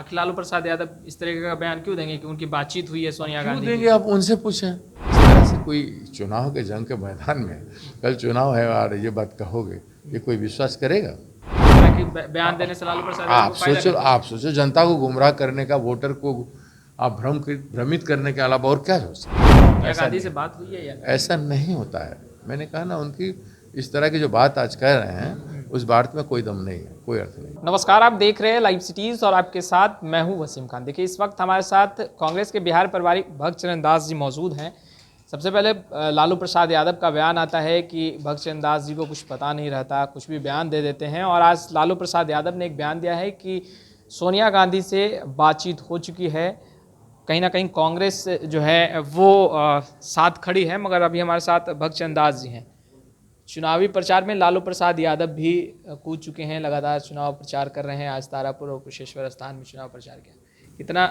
आखिर लालू प्रसाद यादव इस तरीके का बयान क्यों देंगे कि उनकी बातचीत हुई है सोनिया क्यों गांधी देंगे? आप उनसे पूछें। इस तरह से कोई चुनाव के जंग के मैदान में कल चुनाव है और ये बात कहोगे, ये कोई विश्वास करेगा? की बयान देने से लालू प्रसाद यादव को फायदा क्या? आप सोचो जनता को गुमराह करने का, वोटर को आप भ्रमित करने के अलावा और क्या हो सकता है? सोनिया गांधी से बात हुई है या ऐसा नहीं होता है। मैंने कहा ना, उनकी इस तरह की जो बात आज कह रहे हैं उस बात में कोई दम नहीं है, कोई अर्थ नहीं। नमस्कार, आप देख रहे हैं लाइव सिटीज और आपके साथ मैं हूं वसीम खान। देखिए, इस वक्त हमारे साथ कांग्रेस के बिहार प्रभारी भक्त चरण दास जी मौजूद हैं। सबसे पहले लालू प्रसाद यादव का बयान आता है कि भक्त चरण दास जी को कुछ पता नहीं रहता, कुछ भी बयान दे देते हैं। और आज लालू प्रसाद यादव ने एक बयान दिया है कि सोनिया गांधी से बातचीत हो चुकी है। कहीं ना कहीं कांग्रेस जो है वो साथ खड़ी है। मगर अभी हमारे साथ भक्त चरण दास जी हैं। चुनावी प्रचार में लालू प्रसाद यादव भी कूद चुके हैं, लगातार चुनाव प्रचार कर रहे हैं। आज तारापुर और कुशेश्वर स्थान में चुनाव प्रचार किया। कितना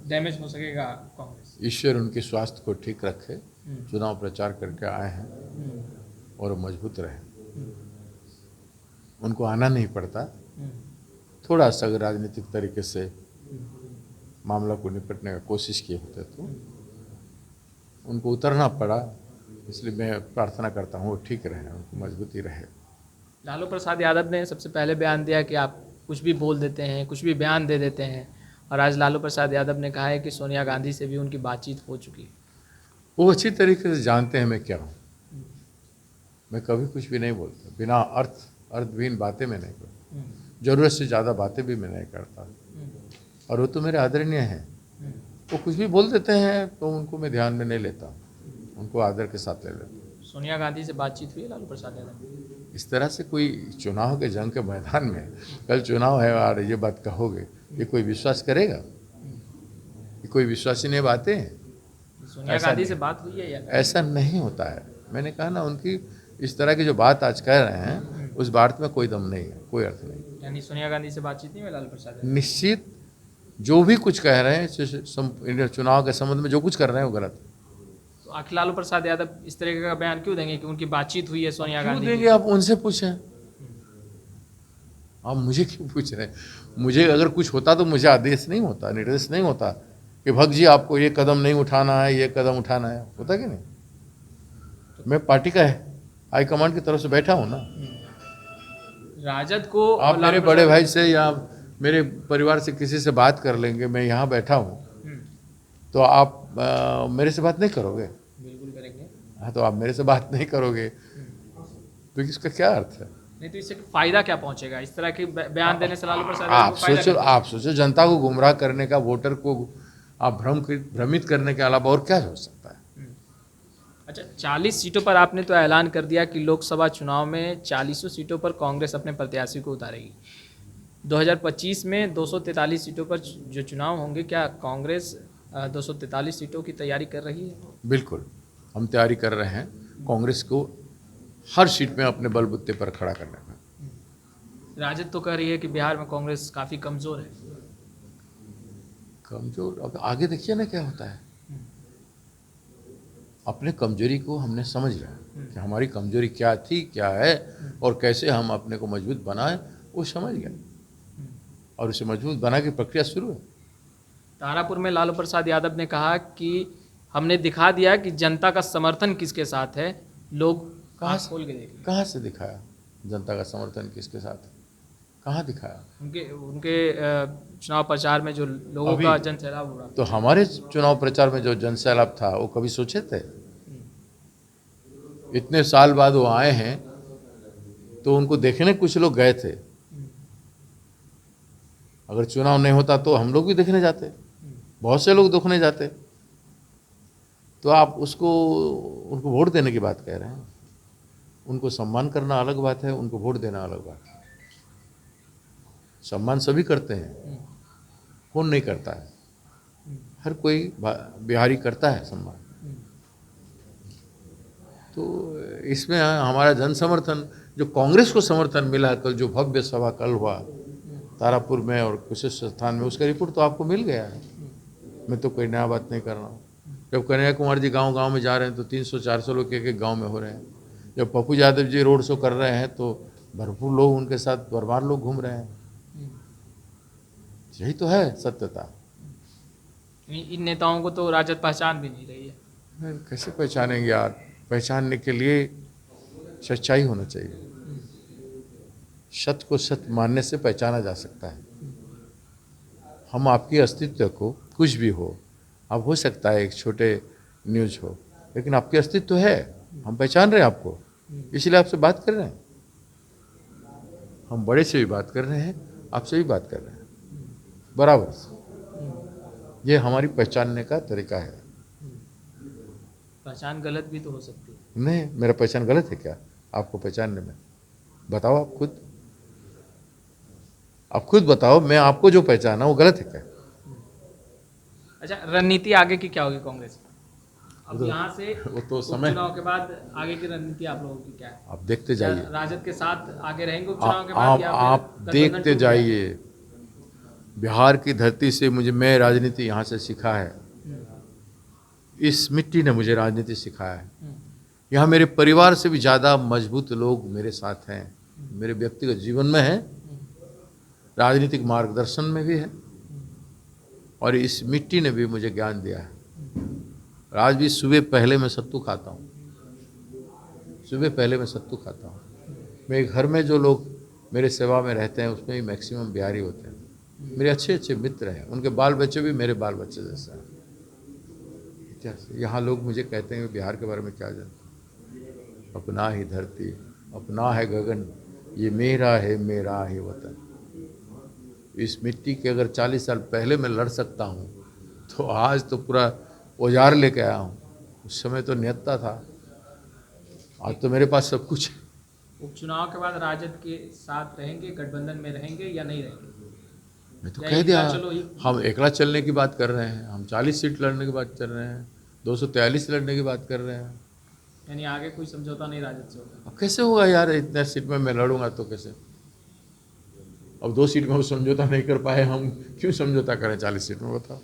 डैमेज हो सकेगा कांग्रेस? ईश्वर उनके स्वास्थ्य को ठीक रखे। चुनाव प्रचार करके आए हैं और मजबूत रहे। उनको आना नहीं पड़ता। थोड़ा सा अगर राजनीतिक तरीके से मामला को निपटने का कोशिश किए होते तो उनको उतरना पड़ा। इसलिए मैं प्रार्थना करता हूँ वो ठीक रहे, उनको मजबूती रहे। लालू प्रसाद यादव ने सबसे पहले बयान दिया कि आप कुछ भी बोल देते हैं, कुछ भी बयान दे देते हैं। और आज लालू प्रसाद यादव ने कहा है कि सोनिया गांधी से भी उनकी बातचीत हो चुकी है। वो अच्छी तरीके से जानते हैं मैं क्या हूँ। मैं कभी कुछ भी नहीं बोलता, बिना अर्थहीन बातें मैं नहीं करता। ज़रूरत से ज़्यादा बातें भी मैं नहीं करता। और वो तो मेरे आदरणीय हैं। वो कुछ भी बोल देते हैं तो उनको मैं ध्यान में नहीं लेता, उनको आदर के साथ ले लेता हूँ। सोनिया गांधी से बातचीत हुई है लालू प्रसाद यादव? इस तरह से कोई चुनाव के जंग के मैदान में कल चुनाव है और ये बात कहोगे, ये कोई विश्वास करेगा? ये कोई विश्वसनीय बातें हैं? सोनिया गांधी से बात हुई है या ऐसा नहीं होता है। मैंने कहा ना, उनकी इस तरह की जो बात आज कह रहे हैं उस बात में कोई दम नहीं है, कोई अर्थ नहीं। यानी सोनिया गांधी से बातचीत नहीं हुई लालू प्रसाद यादव? निश्चित जो भी कुछ कह रहे हैं चुनाव के संबंध में जो कुछ कर रहे हैं वो गलत है। तो आखिर लालू प्रसाद यादव इस तरीके का बयान क्यों देंगे कि उनकी बातचीत हुई है सोनिया क्यों गांधी देंगे? आप उनसे पूछें। आप मुझे क्यों पूछ रहे हैं? मुझे अगर कुछ होता तो मुझे आदेश नहीं होता, निर्देश नहीं होता कि भक्त जी आपको ये कदम नहीं उठाना है, ये कदम उठाना है। होता कि नहीं? मैं पार्टी का हाईकमांड की तरफ से बैठा हूँ ना। राजद को आप मेरे बड़े भाई से या मेरे परिवार से किसी से बात कर लेंगे, मैं यहाँ बैठा हूँ तो आप मेरे से बात नहीं करोगे? बिल्कुल करेंगे। हाँ, तो आप मेरे से बात नहीं करोगे तो इसका क्या अर्थ है? नहीं तो इससे फायदा क्या पहुंचेगा इस तरह के बयान देने से लालू प्रसाद यादव को फायदा क्या? आप सोचो जनता को गुमराह करने का, वोटर को आप भ्रमित करने के अलावा और क्या हो सकता है? अच्छा, 40 सीटों पर आपने तो ऐलान कर दिया कि लोकसभा चुनाव में 40 सीटों पर कांग्रेस अपने प्रत्याशी को उतारेगी। 2025 में 243 सीटों पर जो चुनाव होंगे, क्या कांग्रेस 243 सीटों की तैयारी कर रही है? बिल्कुल, हम तैयारी कर रहे हैं कांग्रेस को हर सीट में अपने बलबूते पर खड़ा करने का। राजद तो कह रही है कि बिहार में कांग्रेस काफ़ी कमज़ोर है। कमजोर? अब आगे देखिए ना क्या होता है। अपने कमजोरी को हमने समझ लिया कि हमारी कमजोरी क्या थी, क्या है और कैसे हम अपने को मजबूत बनाएं, वो समझ गए और उसे मजबूत बना की प्रक्रिया शुरू है। तारापुर में लालू प्रसाद यादव ने कहा कि हमने दिखा दिया कि जनता का समर्थन किसके साथ है, लोग खोल के देखें। कहाँ से दिखाया जनता का समर्थन किसके साथ है? कहाँ दिखाया? उनके चुनाव प्रचार में जो लोगों का जनसैलाब हो रहा। तो हमारे चुनाव प्रचार में जो जनसैलाब था वो कभी सोचे थे? इतने साल बाद वो आए हैं तो उनको देखने कुछ लोग गए थे। अगर चुनाव नहीं होता तो हम लोग भी देखने जाते, बहुत से लोग देखने जाते। तो आप उनको वोट देने की बात कह रहे हैं। उनको सम्मान करना अलग बात है, उनको वोट देना अलग बात है। सम्मान सभी करते हैं, कौन नहीं करता है? हर कोई बिहारी करता है सम्मान। तो इसमें हमारा जन समर्थन, जो कांग्रेस को समर्थन मिला कल, जो भव्य सभा कल हुआ तारापुर में और कुशेश्वर स्थान में, उसका रिपोर्ट तो आपको मिल गया है। मैं तो कोई नया बात नहीं कर रहा हूँ। जब कन्हैया कुमार जी गांव-गांव में जा रहे हैं तो 300-400 लोग एक गांव में हो रहे हैं। जब पप्पू यादव जी रोड शो कर रहे हैं तो भरपूर लोग उनके साथ, बरबार लोग घूम रहे हैं। यही तो है सत्यता। इन नेताओं को तो राजद पहचान भी नहीं रही है। कैसे पहचानेंगे यार? पहचानने के लिए सच्चाई होना चाहिए। सत्य को सत्य मानने से पहचाना जा सकता है। हम आपके अस्तित्व को, कुछ भी हो, अब हो सकता है एक छोटे न्यूज हो, लेकिन आपके अस्तित्व है, हम पहचान रहे हैं आपको, इसलिए आपसे बात कर रहे हैं। हम बड़े से भी बात कर रहे हैं, आपसे भी बात कर रहे हैं, बराबर से। ये हमारी पहचानने का तरीका है। पहचान गलत भी तो हो सकती है। नहीं, मेरा पहचान गलत है क्या आपको पहचानने में? बताओ आप खुद बताओ, मैं आपको जो पहचाना वो गलत है क्या? अच्छा, रणनीति आगे की क्या होगी कांग्रेस? अब यहाँ से वो तो समय, उपचुनाव के बाद आगे की रणनीति आप लोगों की क्या है? आप देखते जाइए। राजद के साथ आगे रहेंगे उपचुनाव के बाद या आप फिर गठबंधन देखते टूट जाइए। बिहार की धरती से मैं राजनीति यहाँ से सीखा है। इस मिट्टी ने मुझे राजनीति सिखाया है। यहाँ मेरे परिवार से भी ज़्यादा मजबूत लोग मेरे साथ हैं, मेरे व्यक्तिगत जीवन में हैं, राजनीतिक मार्गदर्शन में भी है, और इस मिट्टी ने भी मुझे ज्ञान दिया है। आज भी सुबह पहले मैं सत्तू खाता हूँ, मेरे घर में जो लोग मेरे सेवा में रहते हैं उसमें भी मैक्सिमम बिहारी होते हैं। मेरे अच्छे अच्छे मित्र हैं, उनके बाल बच्चे भी मेरे बाल बच्चे जैसे हैं। यहाँ लोग मुझे कहते हैं बिहार के बारे में क्या जानते? अपना ही धरती, अपना है गगन, ये मेरा ही वतन। इस मिट्टी के अगर 40 साल पहले मैं लड़ सकता हूँ तो आज तो पूरा औजार लेके आया हूँ। उस समय तो नियत्ता था, आज तो मेरे पास सब कुछ है। उपचुनाव के बाद राजद के साथ रहेंगे, गठबंधन में रहेंगे या नहीं रहेंगे? मैं तो कह दिया, हम एकला चलने की बात कर रहे हैं, हम 40 सीट लड़ने की बात कर रहे हैं, 243 लड़ने की बात कर रहे हैं। यानी आगे कोई समझौता नहीं राजद से होगा? अब कैसे होगा यार? इतने सीट में मैं लड़ूंगा तो कैसे? अब 2 सीट में वो समझौता नहीं कर पाए, हम क्यों समझौता करें 40 सीट में? बताओ।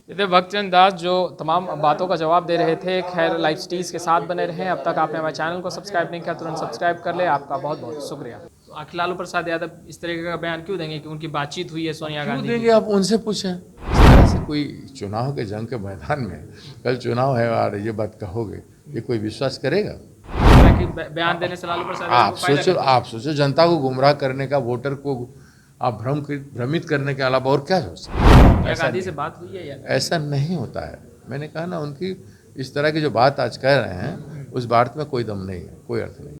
ये भक्तचंद दास जो तमाम बातों का जवाब दे रहे थे। खैर, लाइव सिटीज़ के साथ बने रहें। अब तक आपने हमारे चैनल को सब्सक्राइब नहीं किया, तुरंत सब्सक्राइब कर ले। आपका बहुत बहुत शुक्रिया। तो आखिर लालू प्रसाद यादव इस तरीके का बयान क्यों देंगे कि उनकी बातचीत हुई है सोनिया गांधी? देंगे, आप उनसे पूछें। इस तरह से कोई चुनाव के जंग के मैदान में कल चुनाव है और ये बात कहोगे, ये कोई विश्वास करेगा? बयान देने से लालू प्रसाद आप सोचो जनता को गुमराह करने का, वोटर को आप भ्रमित करने के अलावा और क्या हो सकता है? गांधी से बात हुई है या? ऐसा नहीं होता है। मैंने कहा ना, उनकी इस तरह की जो बात आज कह रहे हैं उस बात में कोई दम नहीं है, कोई अर्थ नहीं।